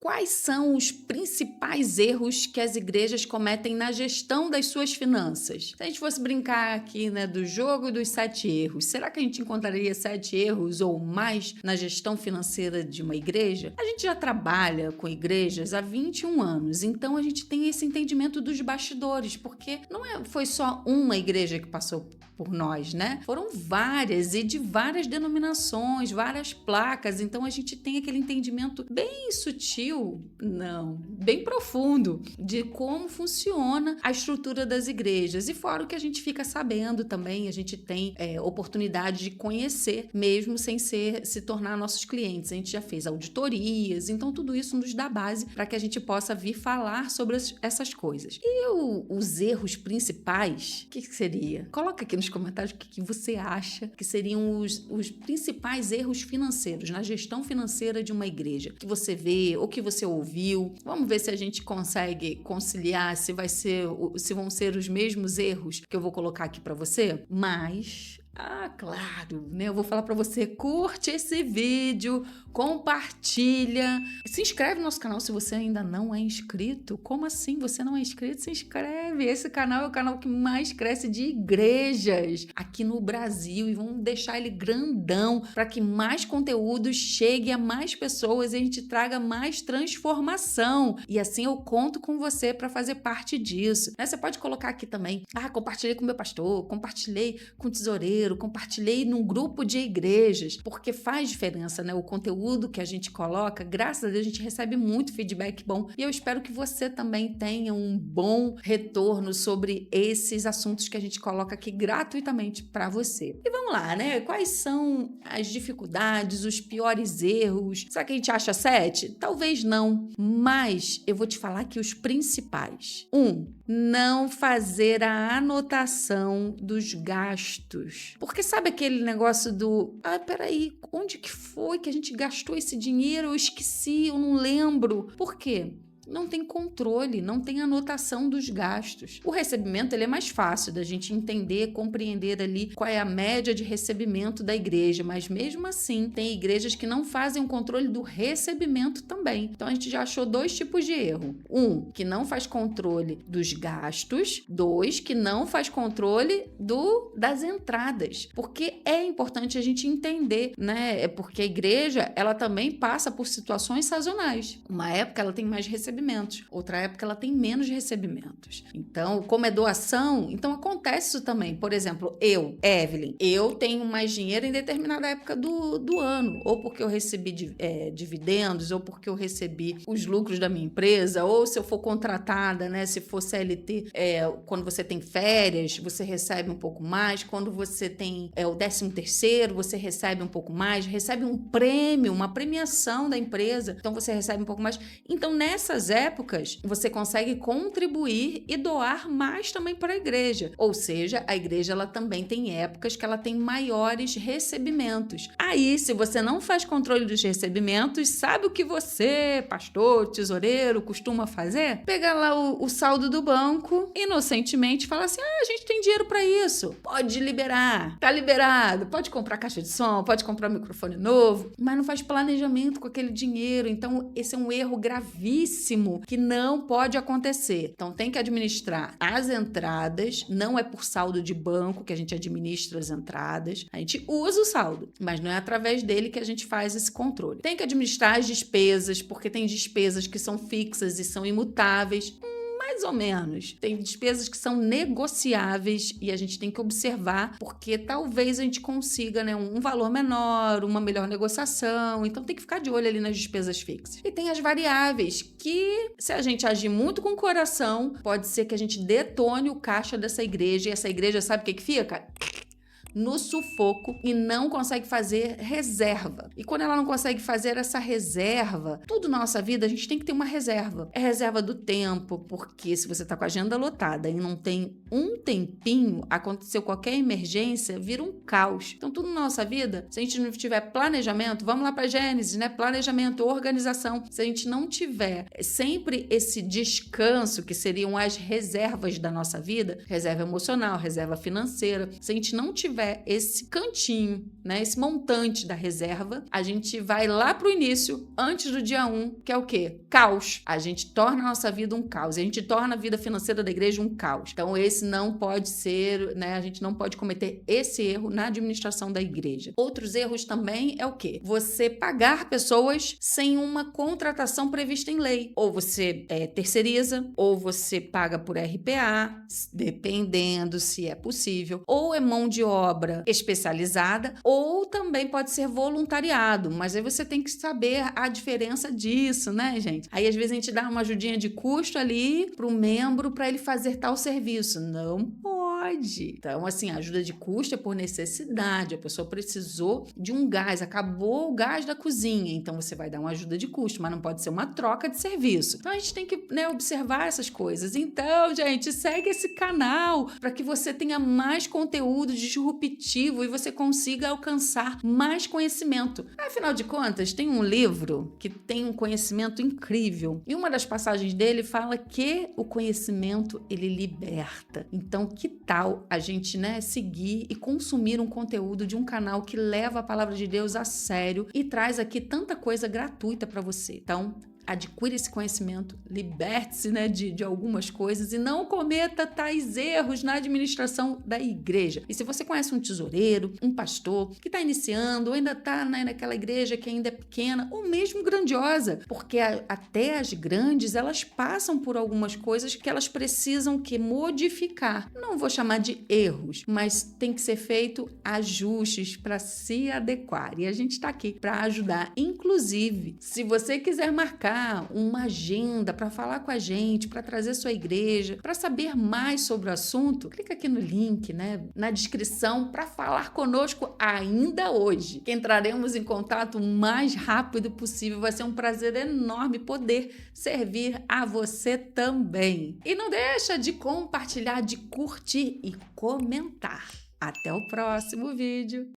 Quais são os principais erros que as igrejas cometem na gestão das suas finanças? Se a gente fosse brincar aqui, né, do jogo dos 7 erros, será que a gente encontraria 7 erros ou mais na gestão financeira de uma igreja? A gente já trabalha com igrejas há 21 anos, então a gente tem esse entendimento dos bastidores, porque foi só uma igreja que passou por nós, né? Foram várias e de várias denominações, várias placas, então a gente tem aquele entendimento bem sutil, bem profundo de como funciona a estrutura das igrejas. E fora o que a gente fica sabendo também, a gente tem oportunidade de conhecer, mesmo sem se tornar nossos clientes. A gente já fez auditorias, então tudo isso nos dá base para que a gente possa vir falar sobre essas coisas. E os erros principais, o que seria? Coloca aqui nos comentários o que você acha que seriam os principais erros financeiros na gestão financeira de uma igreja, que você vê ou que você ouviu. Vamos ver se a gente consegue conciliar, se vão ser os mesmos erros que eu vou colocar aqui para você. Mas claro, né? Eu vou falar para você, curte esse vídeo, compartilha, se inscreve no nosso canal se você ainda não é inscrito. Como assim? Você não é inscrito? Se inscreve. Esse canal é o canal que mais cresce de igrejas aqui no Brasil e vamos deixar ele grandão para que mais conteúdo chegue a mais pessoas e a gente traga mais transformação. E assim eu conto com você para fazer parte disso, né? Você pode colocar aqui também, compartilhei com meu pastor, compartilhei com o tesoureiro, compartilhei num grupo de igrejas, porque faz diferença, né? O conteúdo que a gente coloca, graças a Deus, a gente recebe muito feedback bom e eu espero que você também tenha um bom retorno sobre esses assuntos que a gente coloca aqui gratuitamente para você. E vamos lá, né? Quais são as dificuldades, os piores erros? Será que a gente acha 7? Talvez não, mas eu vou te falar aqui os principais. 1. Não fazer a anotação dos gastos. Porque sabe aquele negócio do... peraí, onde que foi que a gente gastou esse dinheiro? Eu esqueci, eu não lembro. Por quê? Não tem controle, não tem anotação dos gastos. O recebimento ele é mais fácil da gente entender, compreender ali qual é a média de recebimento da igreja, mas mesmo assim tem igrejas que não fazem o controle do recebimento também. Então a gente já achou 2 tipos de erro. 1, que não faz controle dos gastos. 2, que não faz controle das entradas. Porque é importante a gente entender, né? É porque a igreja, ela também passa por situações sazonais. Uma época ela tem mais recebimentos, outra época ela tem menos recebimentos. Então, como é doação, então acontece isso também. Por exemplo, Evelyn, eu tenho mais dinheiro em determinada época do ano, ou porque eu recebi dividendos, ou porque eu recebi os lucros da minha empresa, ou se eu for contratada, né, se for CLT, quando você tem férias, você recebe um pouco mais, quando você tem o 13º, você recebe um pouco mais, recebe um prêmio, uma premiação da empresa, então você recebe um pouco mais. Então, nessas épocas, você consegue contribuir e doar mais também para a igreja. Ou seja, a igreja ela também tem épocas que ela tem maiores recebimentos. Aí, se você não faz controle dos recebimentos, sabe o que você, pastor, tesoureiro, costuma fazer? Pegar lá o saldo do banco, inocentemente, falar assim, a gente tem dinheiro para isso, pode liberar, tá liberado, pode comprar caixa de som, pode comprar microfone novo, mas não faz planejamento com aquele dinheiro. Então, esse é um erro gravíssimo que não pode acontecer. Então, tem que administrar as entradas, não é por saldo de banco que a gente administra as entradas, a gente usa o saldo, mas não é através dele que a gente faz esse controle. Tem que administrar as despesas, porque tem despesas que são fixas e são imutáveis. Mais ou menos. Tem despesas que são negociáveis e a gente tem que observar, porque talvez a gente consiga, né, um valor menor, uma melhor negociação. Então tem que ficar de olho ali nas despesas fixas. E tem as variáveis, que se a gente agir muito com o coração, pode ser que a gente detone o caixa dessa igreja e essa igreja sabe o que fica? No sufoco e não consegue fazer reserva. E quando ela não consegue fazer essa reserva, tudo na nossa vida a gente tem que ter uma reserva. É reserva do tempo, porque se você tá com a agenda lotada e não tem um tempinho, aconteceu qualquer emergência, vira um caos. Então tudo na nossa vida, se a gente não tiver planejamento, vamos lá para Gênesis, né? Planejamento, organização. Se a gente não tiver sempre esse descanso, que seriam as reservas da nossa vida, reserva emocional, reserva financeira, se a gente não tiver tiver esse cantinho, né, esse montante da reserva, a gente vai lá pro início, antes do dia 1, que é o quê? Caos. A gente torna a nossa vida um caos, a gente torna a vida financeira da igreja um caos. Então esse não pode ser, né, a gente não pode cometer esse erro na administração da igreja. Outros erros também é o quê? Você pagar pessoas sem uma contratação prevista em lei. Ou você terceiriza, ou você paga por RPA, dependendo se é possível, ou é mão de obra especializada, ou também pode ser voluntariado, mas aí você tem que saber a diferença disso, né, gente? Aí às vezes a gente dá uma ajudinha de custo ali pro membro para ele fazer tal serviço. Não pode. Então, assim, a ajuda de custo é por necessidade. A pessoa precisou de um gás, acabou o gás da cozinha, então você vai dar uma ajuda de custo, mas não pode ser uma troca de serviço. Então a gente tem que, né, observar essas coisas. Então, gente, segue esse canal para que você tenha mais conteúdo disruptivo e você consiga alcançar mais conhecimento. Afinal de contas, tem um livro que tem um conhecimento incrível. E uma das passagens dele fala que o conhecimento, ele liberta. Então, que tal a gente, né, seguir e consumir um conteúdo de um canal que leva a palavra de Deus a sério e traz aqui tanta coisa gratuita para você. Então, adquira esse conhecimento, liberte-se, né, de algumas coisas e não cometa tais erros na administração da igreja. E se você conhece um tesoureiro, um pastor que está iniciando ou ainda está, né, naquela igreja que ainda é pequena ou mesmo grandiosa, porque até as grandes, elas passam por algumas coisas que elas precisam modificar. Não vou chamar de erros, mas tem que ser feito ajustes para se adequar. E a gente está aqui para ajudar. Inclusive, se você quiser marcar uma agenda para falar com a gente, para trazer sua igreja, para saber mais sobre o assunto, clica aqui no link, né, na descrição para falar conosco ainda hoje, que entraremos em contato o mais rápido possível. Vai ser um prazer enorme poder servir a você também. E não deixa de compartilhar, de curtir e comentar. Até o próximo vídeo.